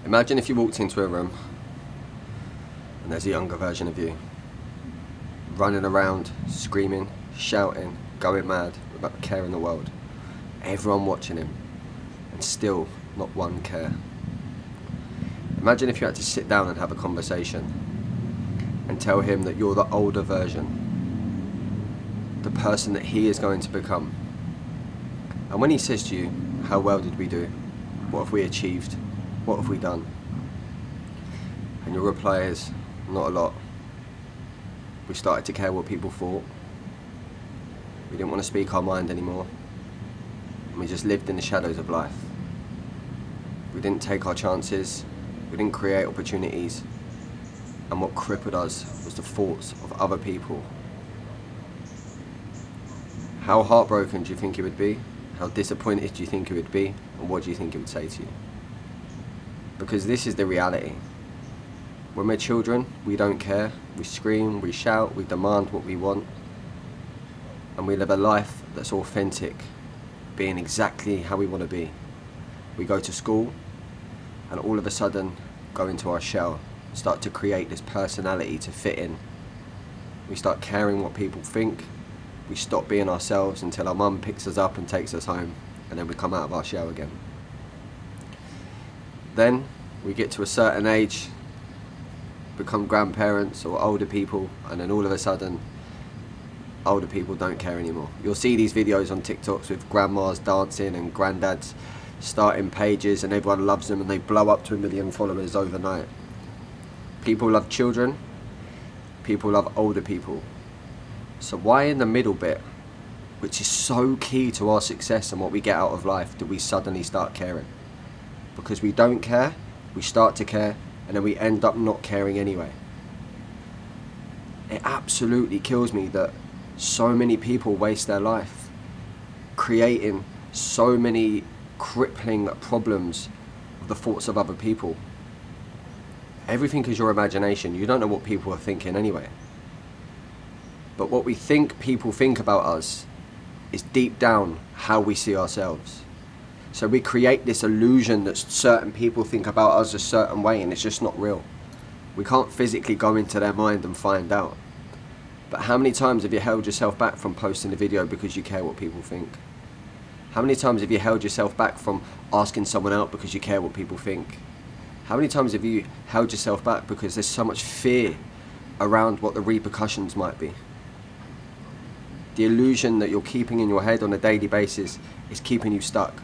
Imagine if you walked into a room and there's a younger version of you running around, screaming, shouting, going mad about the care in the world. Everyone watching him and still not one care. Imagine if you had to sit down and have a conversation and tell him that you're the older version, the person that he is going to become. And when he says to you, how well did we do? What have we achieved? What have we done? And your reply is, not a lot. We started to care what people thought. We didn't want to speak our mind anymore. And we just lived in the shadows of life. We didn't take our chances. We didn't create opportunities. And what crippled us was the thoughts of other people. How heartbroken do you think it would be? How disappointed do you think it would be? And what do you think it would say to you? Because this is the reality. When we're children, we don't care. We scream, we shout, we demand what we want. And we live a life that's authentic, being exactly how we want to be. We go to school and all of a sudden go into our shell, start to create this personality to fit in. We start caring what people think. We stop being ourselves until our mum picks us up and takes us home, and then we come out of our shell again. Then we get to a certain age, become grandparents or older people, and then all of a sudden older people don't care anymore. You'll see these videos on TikToks with grandmas dancing and granddads starting pages, and everyone loves them and they blow up to 1 million followers overnight. People love children, people love older people. So why in the middle bit, which is so key to our success and what we get out of life, do we suddenly start caring? Because we don't care, we start to care, and then we end up not caring anyway. It absolutely kills me that so many people waste their life creating so many crippling problems of the thoughts of other people. Everything is your imagination. You don't know what people are thinking anyway. But what we think people think about us is deep down how we see ourselves. So we create this illusion that certain people think about us a certain way, and it's just not real. We can't physically go into their mind and find out. But how many times have you held yourself back from posting a video because you care what people think? How many times have you held yourself back from asking someone out because you care what people think? How many times have you held yourself back because there's so much fear around what the repercussions might be? The illusion that you're keeping in your head on a daily basis is keeping you stuck.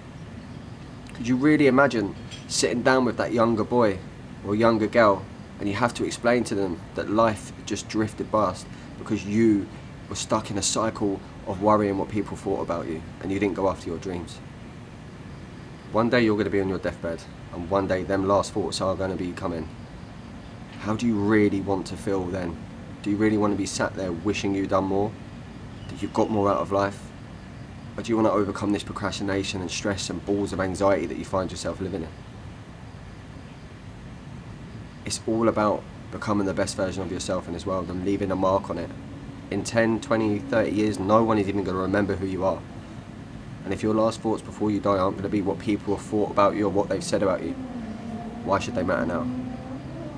Could you really imagine sitting down with that younger boy or younger girl and you have to explain to them that life just drifted past because you were stuck in a cycle of worrying what people thought about you and you didn't go after your dreams? One day you're going to be on your deathbed, and one day them last thoughts are going to be coming. How do you really want to feel then? Do you really want to be sat there wishing you'd done more? That you've got more out of life? Or do you want to overcome this procrastination and stress and balls of anxiety that you find yourself living in? It's all about becoming the best version of yourself in this world and leaving a mark on it. In 10, 20, 30 years, no one is even going to remember who you are. And if your last thoughts before you die aren't going to be what people have thought about you or what they've said about you, why should they matter now?